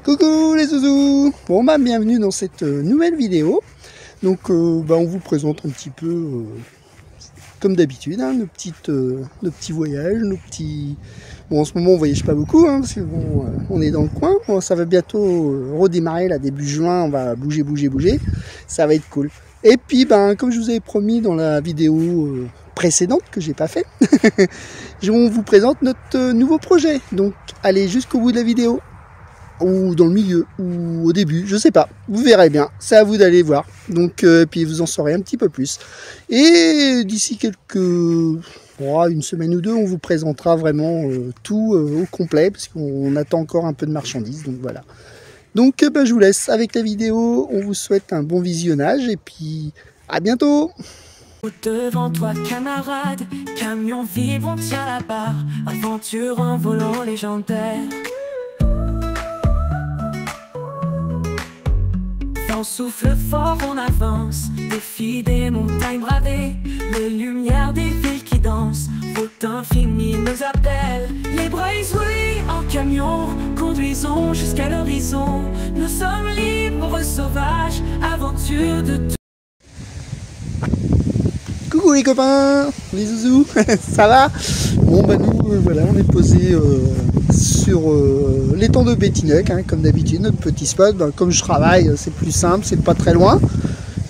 Coucou les zouzous. Bon bah bienvenue dans cette nouvelle vidéo. Donc on vous présente un petit peu comme d'habitude hein, nos petits voyages, nos petits... Bon en ce moment on voyage pas beaucoup hein, parce que bon, on est dans le coin. Bon, ça va bientôt redémarrer là début juin, on va bouger. Ça va être cool. Et puis comme je vous avais promis dans la vidéo précédente que j'ai pas fait, on vous présente notre nouveau projet. Donc allez jusqu'au bout de la vidéo. Ou dans le milieu, ou au début, je sais pas, vous verrez bien, c'est à vous d'aller voir, donc puis vous en saurez un petit peu plus, et d'ici une semaine ou deux, on vous présentera vraiment tout au complet, parce qu'on attend encore un peu de marchandises, donc voilà. Donc je vous laisse avec la vidéo, on vous souhaite un bon visionnage, et puis à bientôt. Devant toi camarade, camion vibre, on tient la barre, aventure en volant légendaire. On souffle fort, on avance, défi des montagnes bravées, les lumières des villes qui dansent, route infinie nous appelle. Les brisouilles en camion, conduisons jusqu'à l'horizon. Nous sommes libres, sauvages, aventure de tout. Coucou les copains, les zouzous, ça va? Bon nous voilà, on est posé sur l'étang de Bétinock, hein, comme d'habitude, notre petit spot. Comme je travaille, c'est plus simple, c'est pas très loin.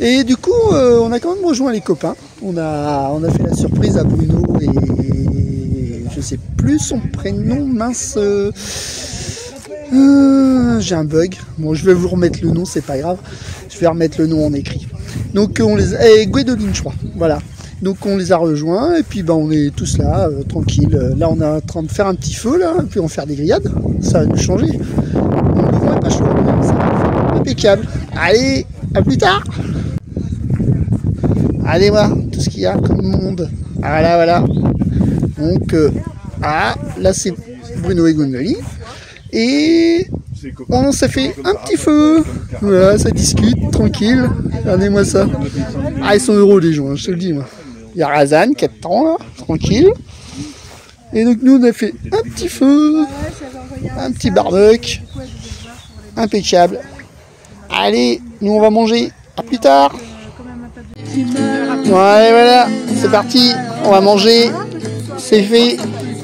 Et du coup, on a quand même rejoint les copains. On a fait la surprise à Bruno et je sais plus son prénom, mince. J'ai un bug. Bon, je vais vous remettre le nom, c'est pas grave. Je vais remettre le nom en écrit. Donc on les a... Gwendoline, je crois. Voilà. Donc on les a rejoints et puis on est tous là, tranquille. Là on est en train de faire un petit feu là, puis on va faire des grillades. Ça va nous changer. Le vent est pas chaud, ça va faire impeccable. Allez, à plus tard. Allez voir tout ce qu'il y a comme monde. Voilà. Donc là c'est Bruno et Gwendoline. Et on s'est fait un petit feu. Voilà, ça discute, tranquille. Regardez-moi ça. Ils sont heureux les gens, je te le dis moi. Il y a Razan qui attend là, tranquille. Et donc nous on a fait un petit feu, un petit barbecue, impeccable. Allez, nous on va manger, à plus tard. Voilà, c'est parti, on va manger, c'est fait,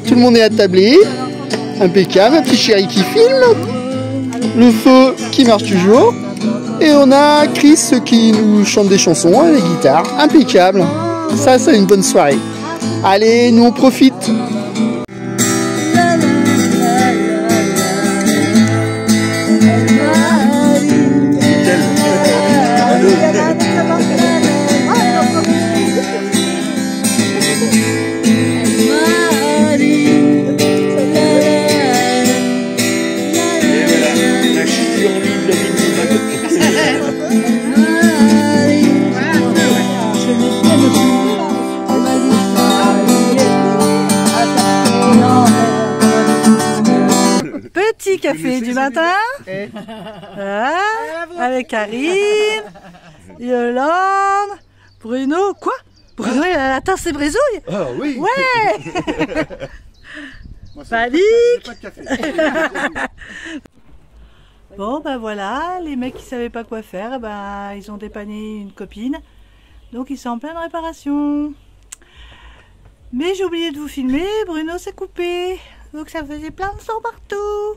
tout le monde est attablé, impeccable, un petit chéri qui filme, le feu qui marche toujours, et on a Chris qui nous chante des chansons à la guitare, impeccable. Ça c'est une bonne soirée. Allez, nous on profite. Petit café du matin, avec Karine, Yolande, Bruno. Quoi? Bruno il a atteint ses brisouilles? Ah oui. Ouais. Panique. Bon voilà, les mecs qui savaient pas quoi faire, ils ont dépanné une copine, donc ils sont en pleine réparation. Mais j'ai oublié de vous filmer, Bruno s'est coupé. Donc ça faisait plein de sang partout.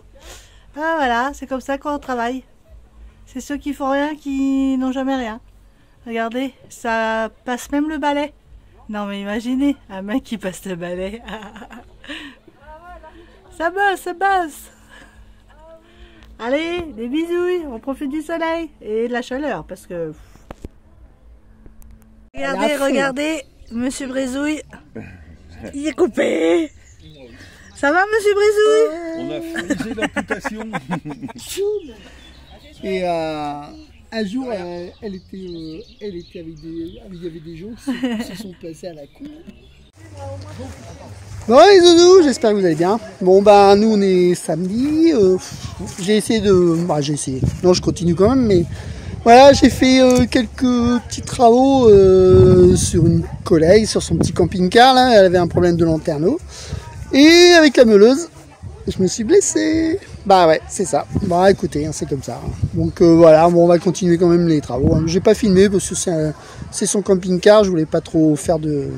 Ah voilà, c'est comme ça qu'on travaille. C'est ceux qui font rien qui n'ont jamais rien. Regardez, ça passe même le balai. Non mais imaginez, un mec qui passe le balai. Ça bosse. Allez, des bisouilles, on profite du soleil et de la chaleur parce que... Regardez, Monsieur Brisouille, il est coupé. Ça va, Monsieur Brisouille? On a frisé l'amputation. Et un jour, elle était avec il y avait des gens qui se sont placés à la cour. Bon les zouzous, j'espère que vous allez bien. Bon nous on est samedi. J'ai essayé de... Non, je continue quand même, mais voilà, j'ai fait quelques petits travaux sur une collègue, sur son petit camping-car là. Elle avait un problème de lanterneau. Et avec la meuleuse, je me suis blessé. Bah ouais, c'est ça. Bah écoutez, hein, c'est comme ça. Donc voilà, bon, on va continuer quand même les travaux. J'ai pas filmé parce que c'est son camping-car, je voulais pas trop faire de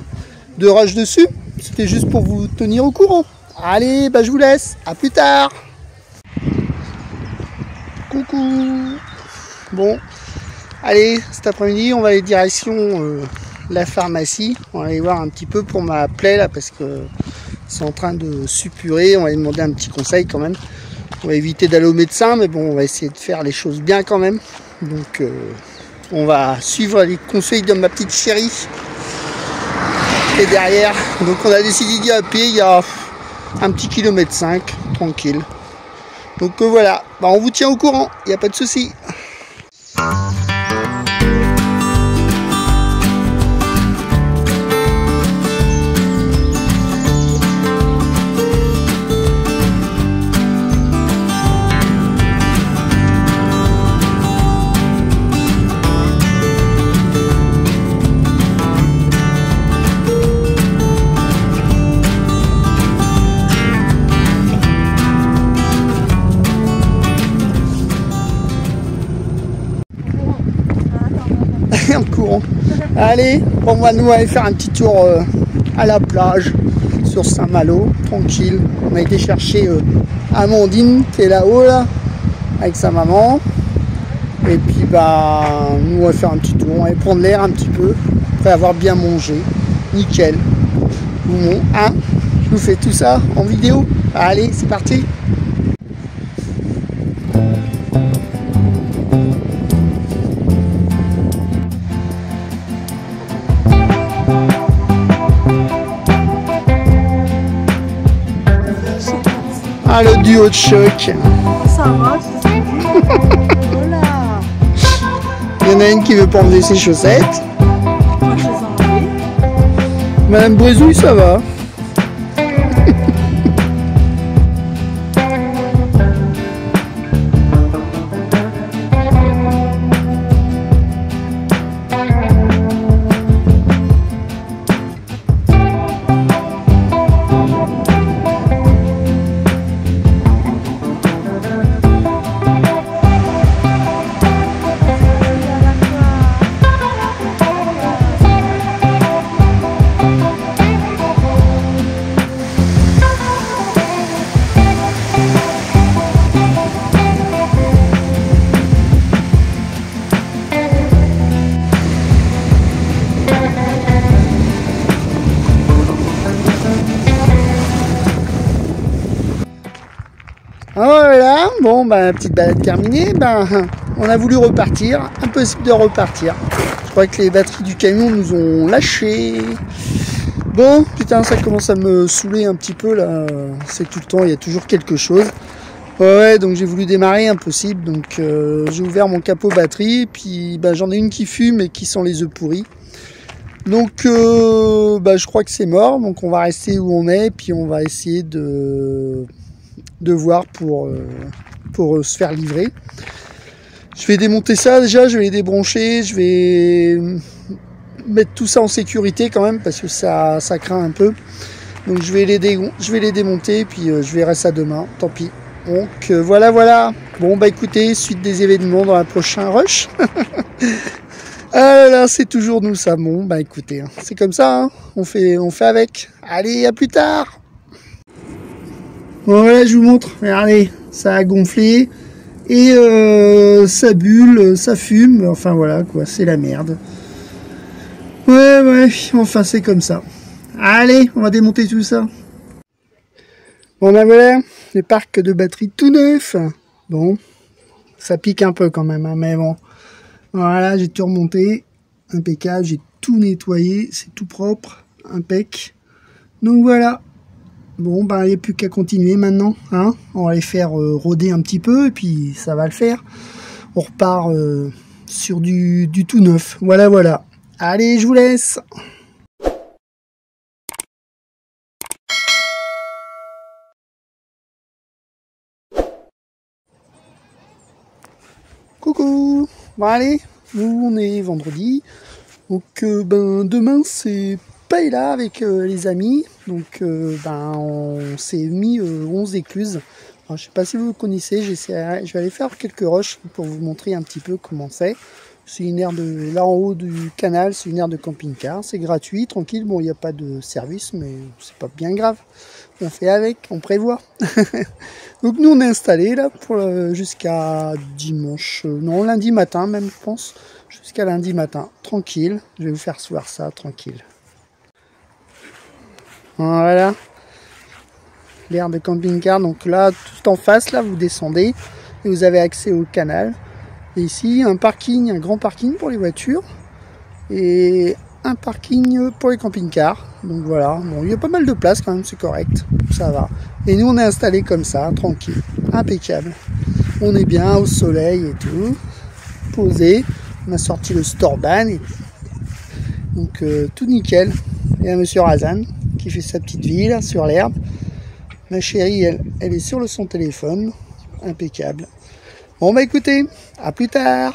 rage dessus. C'était juste pour vous tenir au courant. Allez, bah je vous laisse. À plus tard. Coucou. Bon, allez, cet après-midi, on va aller direction la pharmacie. On va aller voir un petit peu pour ma plaie là parce que c'est en train de suppurer. On va lui demander un petit conseil quand même. On va éviter d'aller au médecin, mais bon, on va essayer de faire les choses bien quand même. Donc, on va suivre les conseils de ma petite chérie. Et derrière, donc on a décidé d'y aller à pied. Il y a un petit kilomètre 5, tranquille. Donc voilà, bah, on vous tient au courant, il n'y a pas de souci. En courant. Allez, on va nous aller faire un petit tour à la plage sur Saint-Malo, tranquille. On a été chercher Amandine qui est là-haut là, avec sa maman. Et puis bah nous on va faire un petit tour, on va aller prendre l'air un petit peu, après avoir bien mangé. Nickel. Bon, hein, je vous fais tout ça en vidéo. Allez, c'est parti. Ah, le duo de choc. Ça va, c'est voilà. Il y en a une qui veut pas enlever ses chaussettes. Moi, je les ai enlevées. Madame Brézouille, ça va. Voilà, bon, bah, la petite balade terminée, ben, on a voulu repartir, impossible de repartir. Je crois que les batteries du camion nous ont lâchés. Bon, putain, ça commence à me saouler un petit peu là, c'est tout le temps, il y a toujours quelque chose. Ouais, donc j'ai voulu démarrer, impossible, donc j'ai ouvert mon capot batterie, puis bah, j'en ai une qui fume et qui sent les œufs pourris. Donc bah, je crois que c'est mort, donc on va rester où on est, puis on va essayer de voir pour se faire livrer. Je vais démonter ça déjà, je vais les débrancher, je vais mettre tout ça en sécurité quand même parce que ça craint un peu. Donc je vais les démonter puis je verrai ça demain, tant pis. Donc voilà. Bon bah écoutez, suite des événements dans la prochaine rush. Ah là, c'est toujours nous ça. Bon bah écoutez, hein, c'est comme ça, hein. On fait avec. Allez, à plus tard. Bon, voilà, je vous montre. Regardez, ça a gonflé et ça bulle, ça fume. Enfin voilà quoi, c'est la merde. Ouais, enfin c'est comme ça. Allez, on va démonter tout ça. Bon ben voilà, les parcs de batterie tout neufs. Bon, ça pique un peu quand même, hein, mais bon. Voilà, j'ai tout remonté, impeccable, j'ai tout nettoyé, c'est tout propre, impec. Donc voilà. Bon, ben, il n'y a plus qu'à continuer maintenant, hein. On va les faire rôder un petit peu, et puis ça va le faire. On repart sur du tout neuf. Voilà. Allez, je vous laisse. Coucou. Bon, allez, nous, on est vendredi. Donc, ben, demain, c'est paella avec les amis. Donc on s'est mis 11 écluses Alors, je sais pas si vous connaissez, je vais aller faire quelques rushs pour vous montrer un petit peu comment c'est. C'est une aire de là en haut du canal, c'est une aire de camping-car, c'est gratuit, tranquille. Bon, il n'y a pas de service, mais c'est pas bien grave. On fait avec, on prévoit. Donc nous on est installés là pour jusqu'à dimanche, non lundi matin même je pense, jusqu'à lundi matin, tranquille. Je vais vous faire voir ça tranquille. Voilà, l'aire de camping-car. Donc là, tout en face, là vous descendez et vous avez accès au canal. Et ici, un parking, un grand parking pour les voitures et un parking pour les camping-cars. Donc voilà, bon, il y a pas mal de place quand même, c'est correct, ça va. Et nous, on est installés comme ça, tranquille, impeccable. On est bien au soleil et tout, posé. On a sorti le Storban, et donc tout nickel. Il y a Monsieur Razan qui fait sa petite vie là sur l'herbe. Ma chérie, elle est sur son téléphone, impeccable. Bon bah écoutez, à plus tard.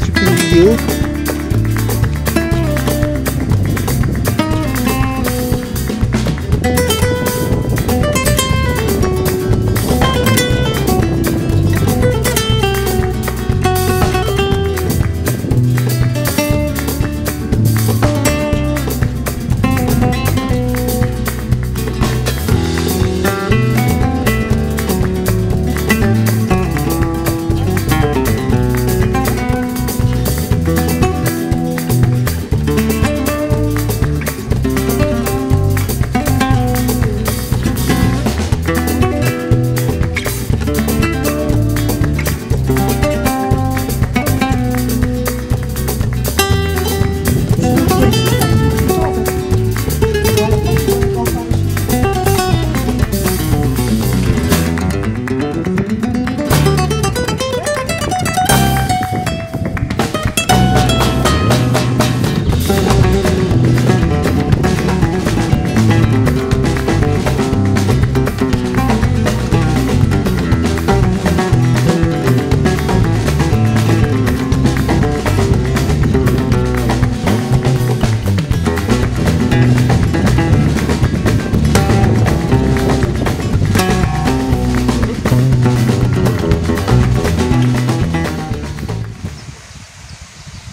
J'ai pris une vidéo.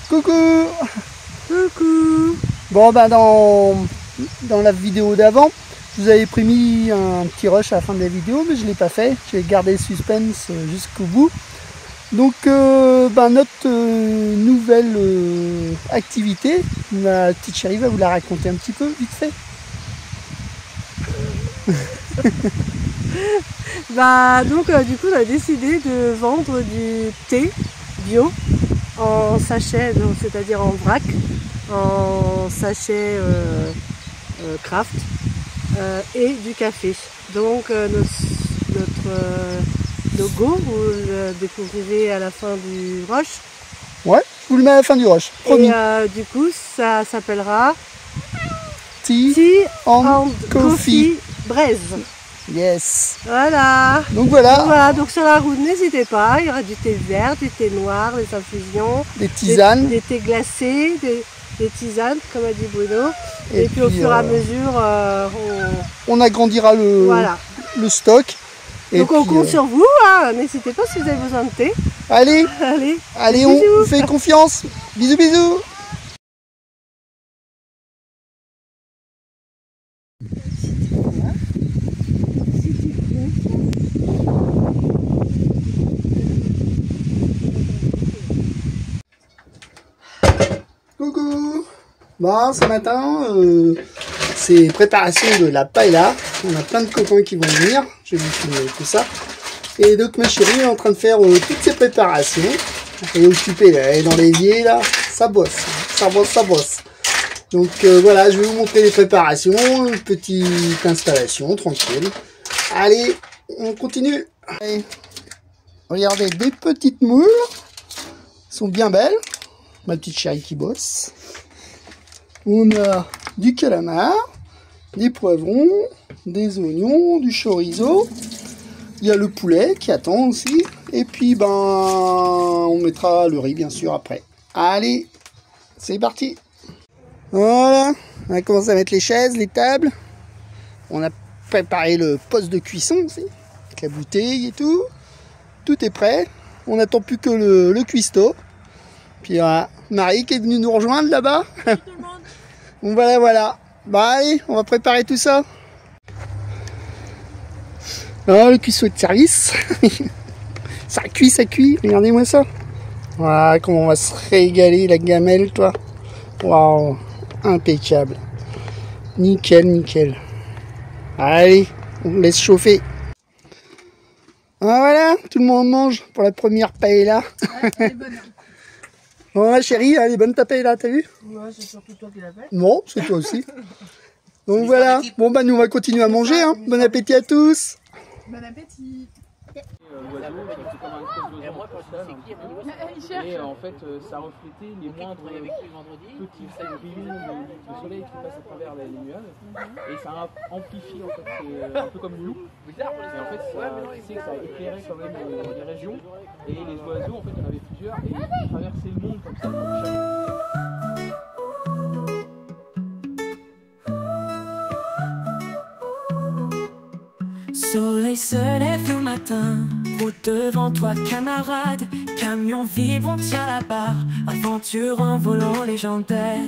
Coucou. Coucou. Bon bah dans la vidéo d'avant, je vous avais promis un petit rush à la fin de la vidéo, mais je ne l'ai pas fait. J'ai gardé le suspense jusqu'au bout. Donc notre nouvelle activité, ma petite chérie va vous la raconter un petit peu, vite fait. Du coup on a décidé de vendre du thé bio en sachet, c'est-à-dire en vrac, en sachet craft et du café. Donc notre logo, vous le découvrirez à la fin du rush. Ouais, je vous le mets à la fin du rush, promis. Et du coup ça s'appellera Tea and Coffee Braise. Yes. Voilà. Donc voilà. Donc sur la route, n'hésitez pas, il y aura du thé vert, du thé noir, des infusions, des tisanes, des thés glacés, des tisanes, comme a dit Bruno. Et puis au fur et à mesure, on agrandira le stock. Donc on compte sur vous, hein. N'hésitez pas si vous avez besoin de thé. Allez, on vous fait confiance. Bisous, bisous. Coucou. Bon, ce matin, c'est préparation de la paella. On a plein de copains qui vont venir. Je vais vous filmer tout ça. Et donc ma chérie est en train de faire toutes ces préparations. Elle est occupée là, elle est dans l'évier là. Ça bosse, ça bosse, ça bosse. Donc voilà, je vais vous montrer les préparations. Une petite installation, tranquille. Allez, on continue. Allez. Regardez, des petites moules. sont bien belles. Ma petite chérie qui bosse. On a du calamar, des poivrons, des oignons, du chorizo. Il y a le poulet qui attend aussi. Et puis, ben, on mettra le riz, bien sûr, après. Allez, c'est parti. Voilà, on a commencé à mettre les chaises, les tables. On a préparé le poste de cuisson aussi, avec la bouteille et tout. Tout est prêt. On n'attend plus que le cuistot. Puis il y a Marie qui est venue nous rejoindre là-bas. Bon, voilà. Bah allez, on va préparer tout ça. Oh, le cuistot de service. Ça cuit. Regardez-moi ça. Voilà, comment on va se régaler, la gamelle, toi. Waouh, impeccable. Nickel. Allez, on laisse chauffer. Voilà, tout le monde mange pour la première paella. Ouais, elle est bonne. Bon, ma chérie, elle est bonne ta paella, t'as vu? Ouais, c'est surtout toi qui l'as fait. Non, c'est toi aussi. Donc voilà, bon bah nous on va continuer à manger, hein. Bon appétit à tous. Bon appétit. Et en fait, ça reflétait les moindres petits rayons de soleil qui passent à travers les nuages. Et ça amplifie, en fait, c'est un peu comme une loupe. Et en fait, ça éclairait quand même les régions. Et les oiseaux, en fait, il y en avait plusieurs. Et ils traversaient le monde comme ça. Soleil se lève le matin, route devant toi camarade. Camion vide, on tient la barre, aventure en volant légendaire.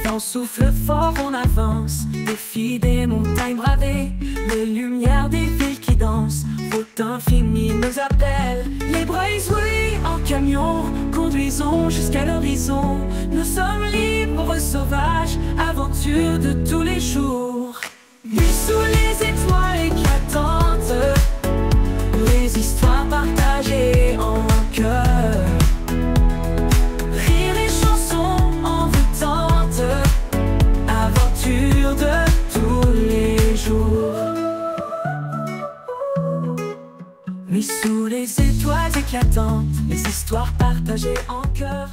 Vent souffle fort, on avance, défi des montagnes bravées, les lumières des villes qui dansent, route infinie nous appelle. Les Braithwaite en camion, conduisons jusqu'à l'horizon. Nous sommes libres, sauvages, aventure de tous les jours. Nuit sous les étoiles éclatantes, les histoires partagées en un cœur. Rire et chansons envoûtantes, aventure de tous les jours. Nuit sous les étoiles éclatantes, les histoires partagées en cœur.